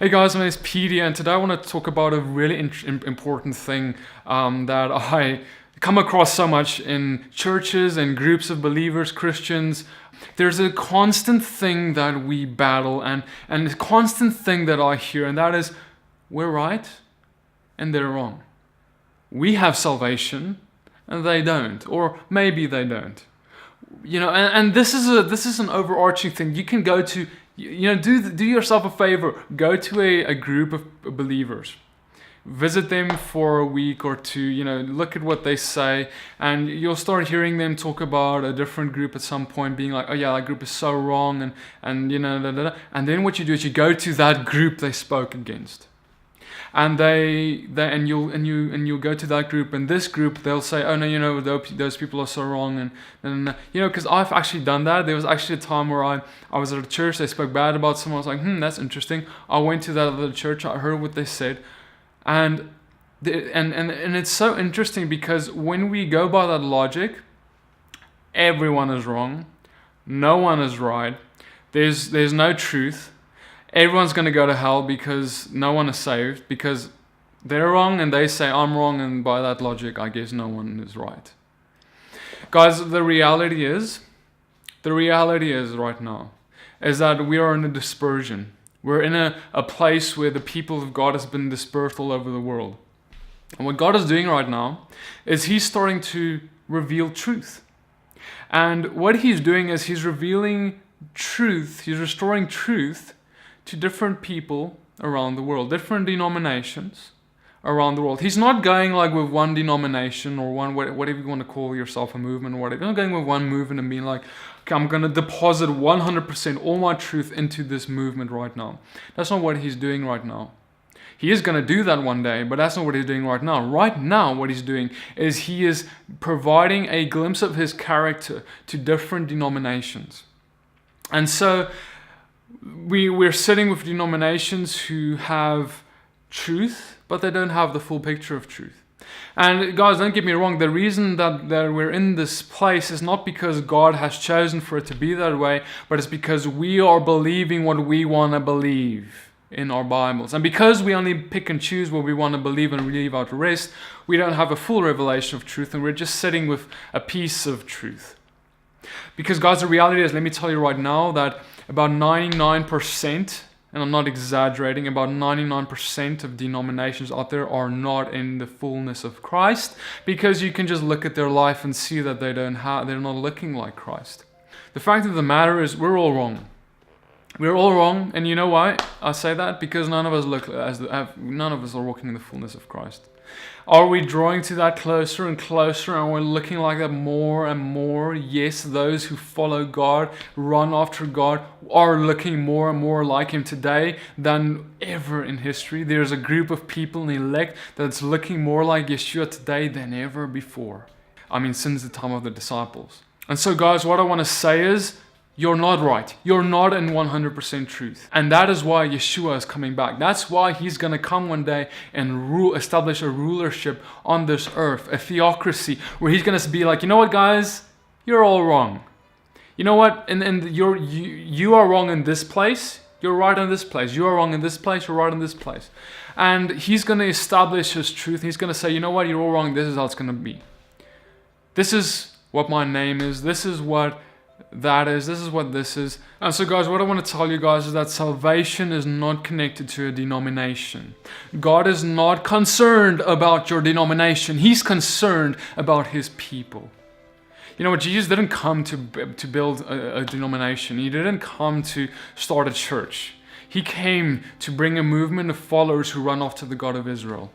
Hey guys, my name is PD, and today I want to talk about a really important thing that I come across so much in churches and groups of believers, Christians. There's a constant thing that we battle, and a constant thing that I hear, and that is, we're right and they're wrong. We have salvation and they don't, or maybe they don't. And this is an overarching thing. You can go to, do yourself a favor. Go to a group of believers. Visit them for a week or two, look at what they say, and you'll start hearing them talk about a different group at some point, being like, oh yeah, that group is so wrong, and and then what you do is you go to that group they spoke against. And you'll go to that group, and this group, they'll say, oh no, those people are so wrong, and because I've actually done that. There was actually a time where I was at a church, they spoke bad about someone. I was like, that's interesting. I went to that other church, I heard what they said, and it's so interesting because when we go by that logic, everyone is wrong, no one is right, there's no truth. Everyone's going to go to hell because no one is saved, because they're wrong and they say I'm wrong, and by that logic, I guess no one is right. Guys, the reality is right now, is that we are in a dispersion. We're in a place where the people of God has been dispersed all over the world. And what God is doing right now is He's starting to reveal truth. And what He's doing is He's revealing truth, He's restoring truth to different people around the world, different denominations around the world. He's not going like with one denomination or one, whatever you want to call yourself, a movement or whatever. He's not going with one movement and being like, okay, I'm going to deposit 100% all my truth into this movement right now. That's not what He's doing right now. He is going to do that one day, but that's not what He's doing right now. Right now, what He's doing is He is providing a glimpse of His character to different denominations. And so we're sitting with denominations who have truth, but they don't have the full picture of truth. And guys, don't get me wrong, the reason that we're in this place is not because God has chosen for it to be that way, but it's because we are believing what we want to believe in our Bibles. And because we only pick and choose what we want to believe and leave out the rest, we don't have a full revelation of truth, and we're just sitting with a piece of truth. Because guys, the reality is, let me tell you right now, that about 99%, and I'm not exaggerating, about 99% of denominations out there are not in the fullness of Christ, because you can just look at their life and see that they're not looking like Christ. The fact of the matter is, we're all wrong. We're all wrong, and you know why I say that? Because none of us are walking in the fullness of Christ. Are we drawing to that closer and closer, and we're looking like that more and more? Yes, those who follow God, run after God, are looking more and more like Him today than ever in history. There's a group of people in the elect that's looking more like Yeshua today than ever before. I mean, since the time of the disciples. And so guys, what I want to say is, you're not right. You're not in 100% truth. And that is why Yeshua is coming back. That's why He's going to come one day and establish a rulership on this earth, a theocracy, where He's going to be like, you know what, guys? You're all wrong. You know what? And you are wrong in this place. You're right in this place. You are wrong in this place. You're right in this place. And He's going to establish His truth. He's going to say, you know what? You're all wrong. This is how it's going to be. This is what my name is. This is what that is. This is what this is. And so guys, what I want to tell you guys is that salvation is not connected to a denomination. God is not concerned about your denomination. He's concerned about His people. You know what? Jesus didn't come to build a denomination. He didn't come to start a church. He came to bring a movement of followers who run after the God of Israel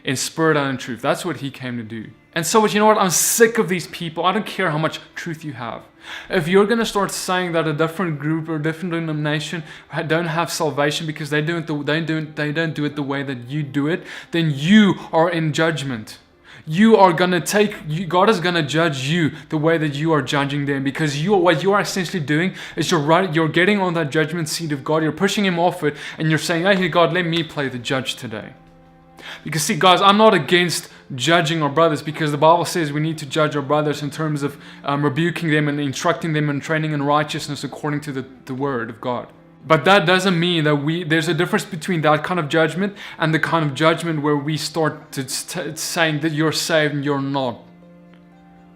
in spirit and in truth. That's what He came to do. And so, you know what? I'm sick of these people. I don't care how much truth you have. If you're going to start saying that a different group or a different denomination don't have salvation because they don't do it the way that you do it, then you are in judgment. God is going to judge you the way that you are judging them, because what you are essentially doing is you're getting on that judgment seat of God. You're pushing Him off it, and you're saying, hey God, let me play the judge today. Because see, guys, I'm not against judging our brothers, because the Bible says we need to judge our brothers in terms of rebuking them and instructing them and training in righteousness according to the word of God. But that doesn't mean that there's a difference between that kind of judgment and the kind of judgment where we start to saying that you're saved and you're not.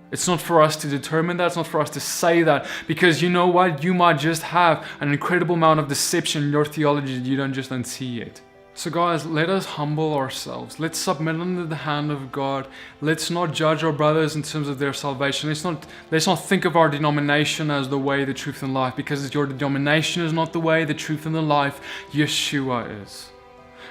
It's not for us to determine that. It's not for us to say that. Because you know what? You might just have an incredible amount of deception in your theology that you don't see it. So guys, let us humble ourselves. Let's submit under the hand of God. Let's not judge our brothers in terms of their salvation. Let's not think of our denomination as the way, the truth, and life. Because your denomination is not the way, the truth, and the life. Yeshua is.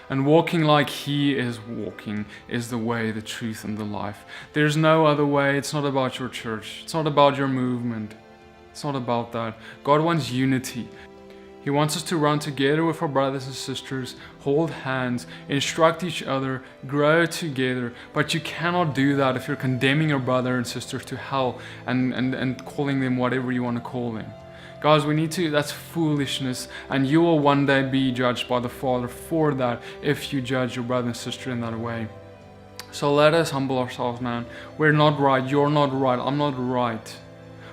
And walking like He is walking is the way, the truth, and the life. There's no other way. It's not about your church. It's not about your movement. It's not about that. God wants unity. He wants us to run together with our brothers and sisters, hold hands, instruct each other, grow together. But you cannot do that if you're condemning your brother and sister to hell and calling them whatever you want to call them. Guys, that's foolishness, and you will one day be judged by the Father for that if you judge your brother and sister in that way. So let us humble ourselves, man. We're not right, you're not right, I'm not right.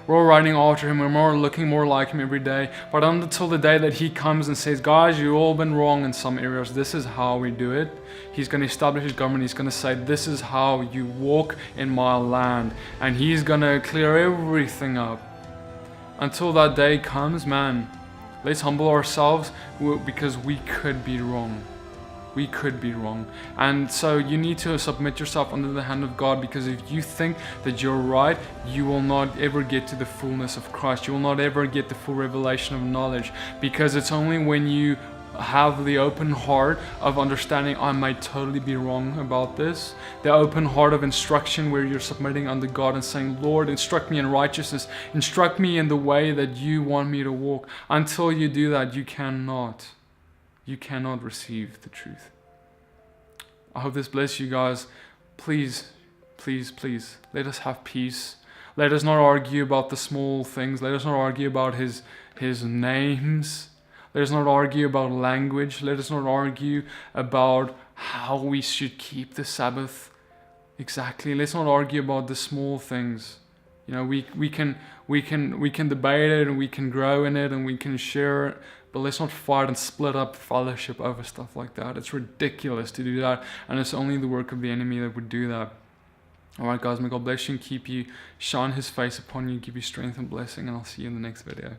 We're all running after Him, we're looking more like Him every day. But until the day that He comes and says, guys, you've all been wrong in some areas, this is how we do it. He's going to establish His government. He's going to say, this is how you walk in my land. And He's going to clear everything up. Until that day comes, man, let's humble ourselves because we could be wrong. We could be wrong. And so you need to submit yourself under the hand of God, because if you think that you're right, you will not ever get to the fullness of Christ. You will not ever get the full revelation of knowledge, because it's only when you have the open heart of understanding I might totally be wrong about this, the open heart of instruction where you're submitting under God and saying, Lord, instruct me in righteousness, instruct me in the way that you want me to walk. Until you do that, you cannot receive the truth. I hope this bless you guys. Please, please, please, let us have peace. Let us not argue about the small things. Let us not argue about his names. Let us not argue about language. Let us not argue about how we should keep the Sabbath. Exactly. Let's not argue about the small things. You know, we can debate it, and we can grow in it, and we can share it. But let's not fight and split up fellowship over stuff like that. It's ridiculous to do that, and it's only the work of the enemy that would do that. Alright guys, may God bless you and keep you, shine His face upon you, give you strength and blessing, and I'll see you in the next video.